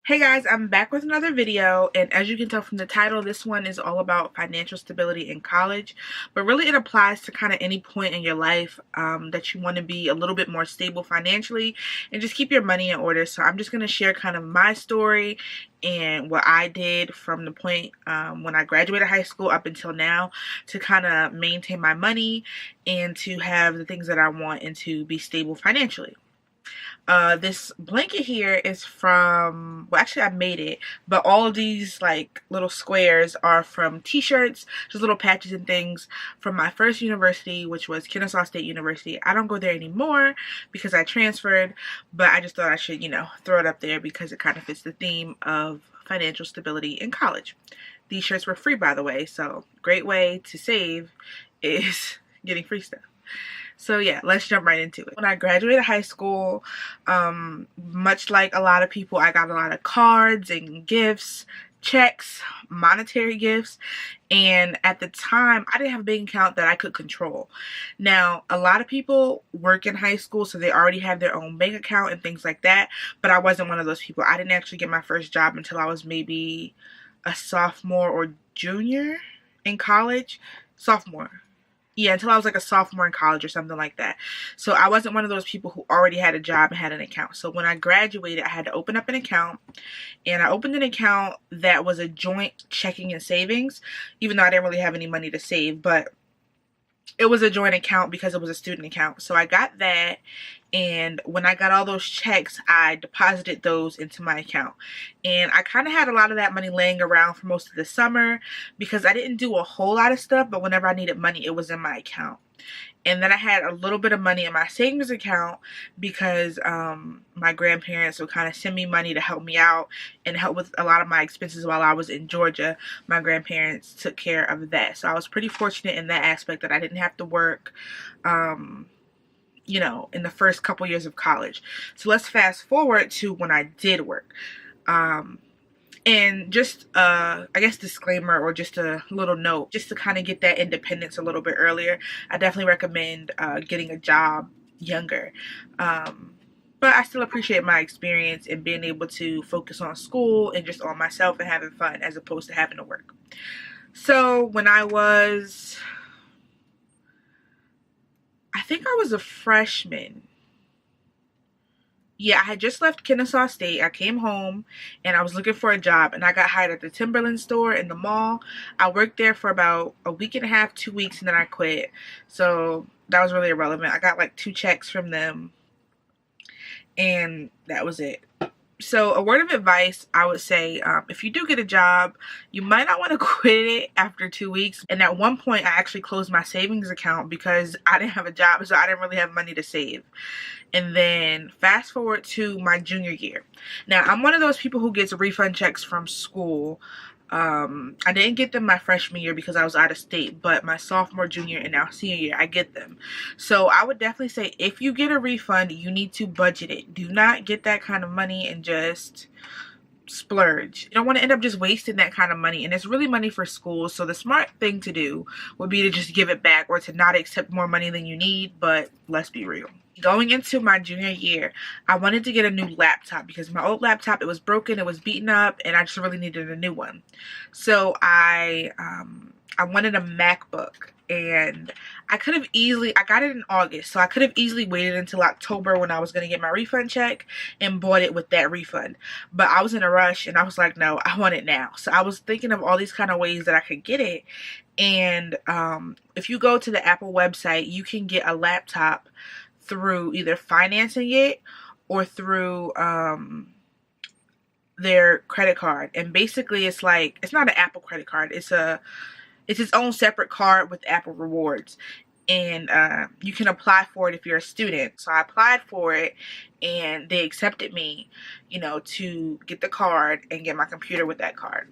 Hey guys, I'm back with another video, and as you can tell from the title, this one is all about financial stability in college, but really it applies to kind of any point in your life that you want to be a little bit more stable financially and just keep your money in order. So I'm just going to share kind of my story and what I did from the point when I graduated high school up until now to kind of maintain my money and to have the things that I want and to be stable financially. This blanket here is from, well, actually I made it, but all of these like little squares are from t-shirts, just little patches and things from my first university, which was Kennesaw State University. I don't go there anymore because I transferred, but I just thought I should, throw it up there because it kind of fits the theme of financial stability in college. These shirts were free, by the way, so great way to save is getting free stuff. So yeah, let's jump right into it. When I graduated high school, much like a lot of people, I got a lot of cards and gifts, checks, monetary gifts, and at the time, I didn't have a bank account that I could control. Now, a lot of people work in high school, so they already have their own bank account and things like that, but I wasn't one of those people. I didn't actually get my first job until I was maybe a sophomore or junior in college. Sophomore. Yeah, until I was like a sophomore in college or something like that. So I wasn't one of those people who already had a job and had an account. So when I graduated, I had to open up an account. And I opened an account that was a joint checking and savings, even though I didn't really have any money to save. But it was a joint account because it was a student account. So I got that, and when I got all those checks, I deposited those into my account. And I kind of had a lot of that money laying around for most of the summer because I didn't do a whole lot of stuff, but whenever I needed money, it was in my account. And then I had a little bit of money in my savings account because my grandparents would kind of send me money to help me out and help with a lot of my expenses while I was in Georgia. My grandparents took care of that. So I was pretty fortunate in that aspect that I didn't have to work, in the first couple years of college. So let's fast forward to when I did work. And just, I guess, disclaimer or just a little note, just to kind of get that independence a little bit earlier, I definitely recommend getting a job younger. But I still appreciate my experience and being able to focus on school and just on myself and having fun as opposed to having to work. So when I think I was a freshman. Yeah, I had just left Kennesaw State. I came home and I was looking for a job, and I got hired at the Timberland store in the mall. I worked there for about a week and a half, 2 weeks, and then I quit. So that was really irrelevant. I got like 2 checks from them, and that was it. So a word of advice, I would say, if you do get a job, you might not want to quit it after 2 weeks. And at one point, I actually closed my savings account because I didn't have a job, so I didn't really have money to save. And then fast forward to my junior year. Now, I'm one of those people who gets refund checks from school. I didn't get them my freshman year because I was out of state, but my sophomore, junior, and now senior year, I get them. So I would definitely say if you get a refund, you need to budget it. Do not get that kind of money and just splurge. You don't want to end up just wasting that kind of money, and it's really money for school. So the smart thing to do would be to just give it back or to not accept more money than you need. But let's be real. Going into my junior year, I wanted to get a new laptop because my old laptop, it was broken, it was beaten up, and I just really needed a new one. So I wanted a MacBook, and I got it in August, so I could have easily waited until October when I was going to get my refund check and bought it with that refund. But I was in a rush, and I was like, no, I want it now. So I was thinking of all these kind of ways that I could get it. And if you go to the Apple website, you can get a laptop through either financing it or through their credit card. And basically it's like, it's not an Apple credit card, it's its own separate card with Apple rewards, and you can apply for it if you're a student. So I applied for it, and they accepted me, to get the card and get my computer with that card.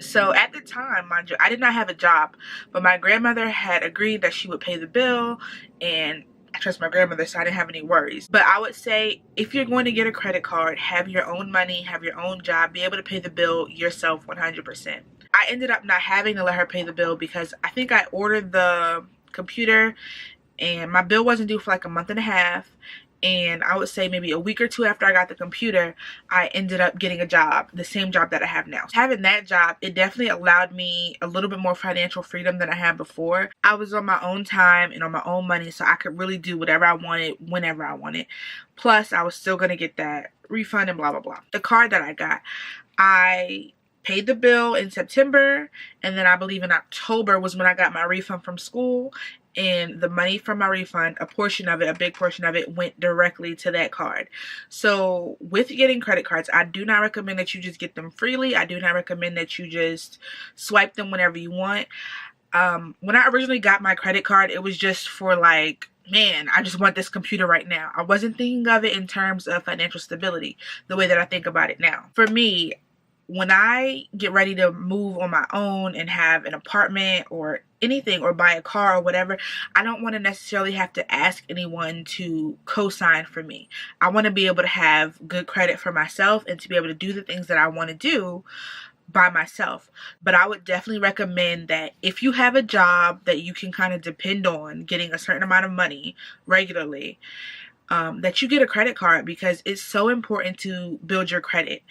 So at the time, mind you, I did not have a job, but my grandmother had agreed that she would pay the bill, and I trust my grandmother, so I didn't have any worries. But I would say if you're going to get a credit card, have your own money, have your own job, be able to pay the bill yourself 100%. I ended up not having to let her pay the bill because I think I ordered the computer and my bill wasn't due for like a month and a half, And I would say maybe a week or two after I got the computer, I ended up getting a job, the same job that I have now. Having that job, it definitely allowed me a little bit more financial freedom than I had before. I was on my own time and on my own money, so I could really do whatever I wanted whenever I wanted. Plus, I was still going to get that refund and blah, blah, blah. The card that I got, I paid the bill in September, and then I believe in October was when I got my refund from school. And the money from my refund, a portion of it, a big portion of it, went directly to that card. So with getting credit cards, I do not recommend that you just get them freely. I do not recommend that you just swipe them whenever you want. When I originally got my credit card, it was just for like, man, I just want this computer right now. I wasn't thinking of it in terms of financial stability the way that I think about it now. For me, when I get ready to move on my own and have an apartment or anything, or buy a car or whatever, I don't want to necessarily have to ask anyone to co-sign for me. I want to be able to have good credit for myself and to be able to do the things that I want to do by myself. But I would definitely recommend that if you have a job that you can kind of depend on getting a certain amount of money regularly, that you get a credit card, because it's so important to build your credit.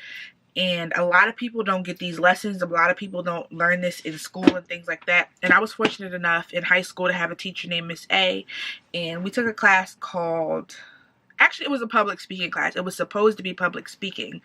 And a lot of people don't get these lessons. A lot of people don't learn this in school and things like that. And I was fortunate enough in high school to have a teacher named Miss A. And we took a class called, actually it was a public speaking class. It was supposed to be public speaking.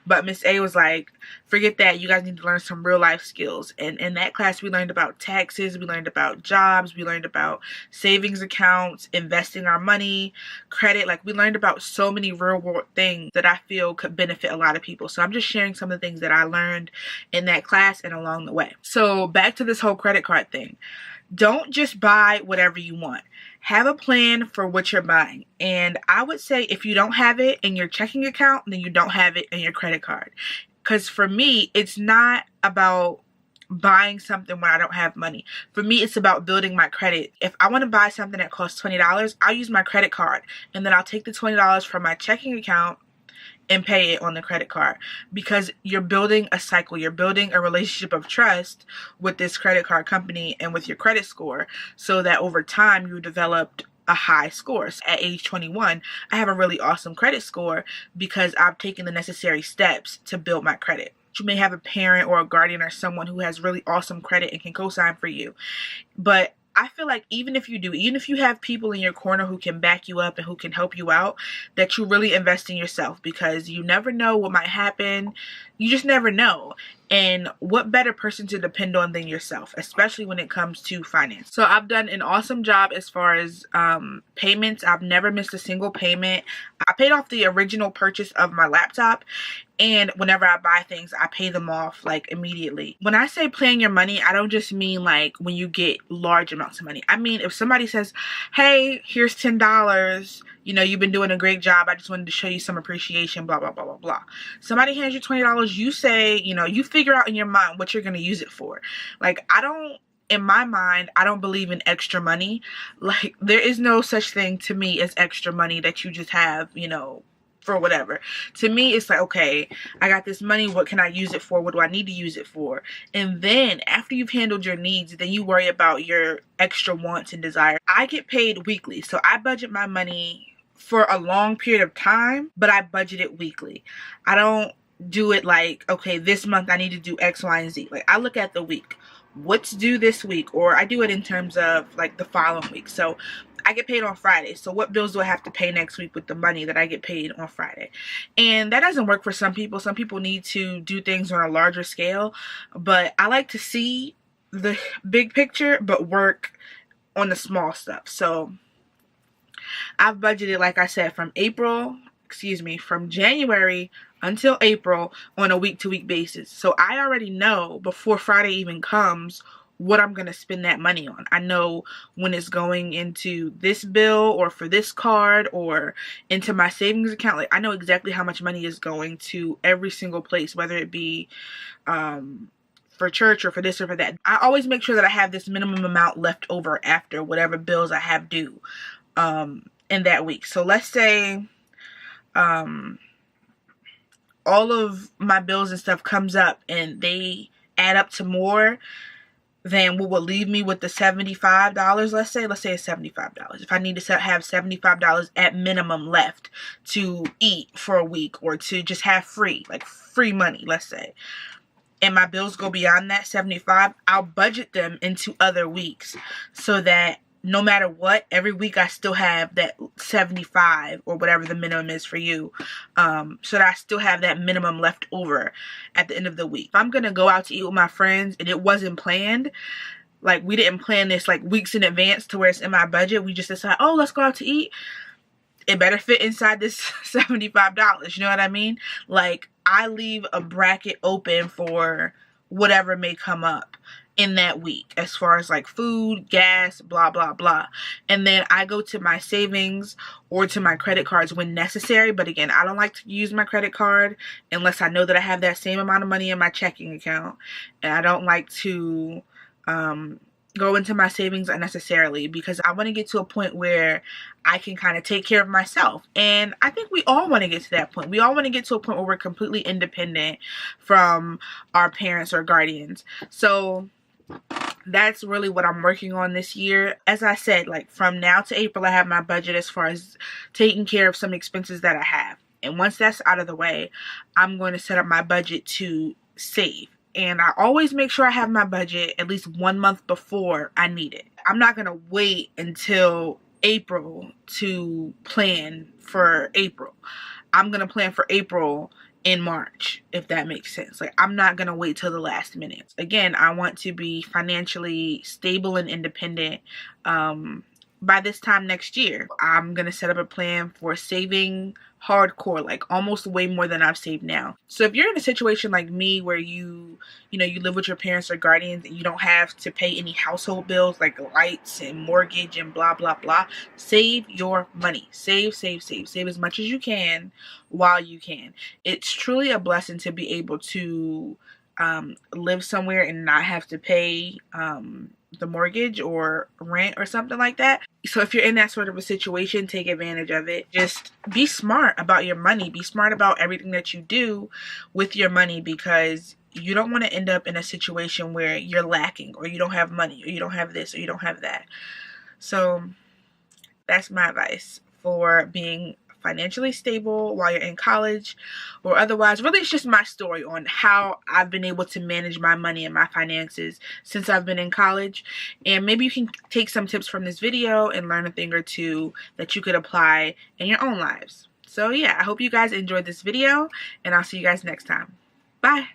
But Miss A was like, forget that. You guys need to learn some real life skills. And in that class we learned about taxes. We learned about jobs. We learned about savings accounts, investing our money, credit. Like, we learned about so many real world things that I feel could benefit a lot of people. So I'm just sharing some of the things that I learned in that class and along the way. So back to this whole credit card thing. Don't just buy whatever you want. Have a plan for what you're buying. And I would say if you don't have it in your checking account, then you don't have it in your credit card. Because for me, it's not about buying something when I don't have money. For me, it's about building my credit. If I want to buy something that costs $20, I'll use my credit card. And then I'll take the $20 from my checking account and pay it on the credit card, because you're building a cycle. You're building a relationship of trust with this credit card company and with your credit score, so that over time you developed a high score. So at age 21, I have a really awesome credit score because I've taken the necessary steps to build my credit. You may have a parent or a guardian or someone who has really awesome credit and can co-sign for you. But I feel like even if you have people in your corner who can back you up and who can help you out, that you really invest in yourself, because you never know what might happen. You just never know. And what better person to depend on than yourself, especially when it comes to finance. So I've done an awesome job as far as payments. I've never missed a single payment. I paid off the original purchase of my laptop. And whenever I buy things, I pay them off like immediately. When I say plan your money, I don't just mean like when you get large amounts of money. I mean, if somebody says, hey, here's $10, you know, you've been doing a great job, I just wanted to show you some appreciation, blah, blah, blah, blah, blah. Somebody hands you $20, you say, you know, you figure out in your mind what you're going to use it for. Like, in my mind, I don't believe in extra money. Like, there is no such thing to me as extra money that you just have, you know, for whatever. To me, it's like, okay, I got this money, what can I use it for? What do I need to use it for? And then after you've handled your needs, then you worry about your extra wants and desires. I get paid weekly, so I budget my money for a long period of time, but I budget it weekly. I don't do it like, okay, this month I need to do X, Y, and Z. Like, I look at the week. What's due this week? Or I do it in terms of like the following week. So I get paid on Friday. So what bills do I have to pay next week with the money that I get paid on Friday? And that doesn't work for some people. Some people need to do things on a larger scale. But I like to see the big picture, but work on the small stuff. So I've budgeted, like I said, from January until April on a week-to-week basis. So I already know before Friday even comes what I'm going to spend that money on. I know when it's going into this bill or for this card or into my savings account. Like, I know exactly how much money is going to every single place, whether it be for church or for this or for that. I always make sure that I have this minimum amount left over after whatever bills I have due in that week. So let's say all of my bills and stuff comes up and they add up to more than what would leave me with the $75. Let's say it's $75. If I need to have $75 at minimum left to eat for a week, or to just have free money, let's say, and my bills go beyond that 75, I'll budget them into other weeks, so that no matter what, every week I still have that 75 or whatever the minimum is for you, so that I still have that minimum left over at the end of the week. If I'm gonna go out to eat with my friends and it wasn't planned, like we didn't plan this like weeks in advance to where it's in my budget, we just decide, oh, let's go out to eat, it better fit inside this $75, you know what I mean? Like, I leave a bracket open for whatever may come up in that week, as far as like food, gas, blah blah blah, and then I go to my savings or to my credit cards when necessary. But again, I don't like to use my credit card unless I know that I have that same amount of money in my checking account, and I don't like to go into my savings unnecessarily, because I want to get to a point where I can kind of take care of myself. And I think we all want to get to that point. We all want to get to a point where we're completely independent from our parents or guardians. So that's really what I'm working on this year. As I said, like from now to April, I have my budget as far as taking care of some expenses that I have. And once that's out of the way, I'm going to set up my budget to save. And I always make sure I have my budget at least 1 month before I need it. I'm not going to wait until April to plan for April. I'm going to plan for April in March, if that makes sense. Like, I'm not going to wait till the last minute. Again, I want to be financially stable and independent by this time next year. I'm going to set up a plan for saving hardcore, like almost way more than I've saved now. So if you're in a situation like me where you live with your parents or guardians and you don't have to pay any household bills like lights and mortgage and blah blah blah, save your money. Save as much as you can while you can. It's truly a blessing to be able to live somewhere and not have to pay the mortgage or rent or something like that. So if you're in that sort of a situation, take advantage of it. Just be smart about your money. Be smart about everything that you do with your money, because you don't want to end up in a situation where you're lacking, or you don't have money, or you don't have this, or you don't have that. So that's my advice for being financially stable while you're in college or otherwise. Really, it's just my story on how I've been able to manage my money and my finances since I've been in college. And maybe you can take some tips from this video and learn a thing or two that you could apply in your own lives. So yeah, I hope you guys enjoyed this video, and I'll see you guys next time. Bye.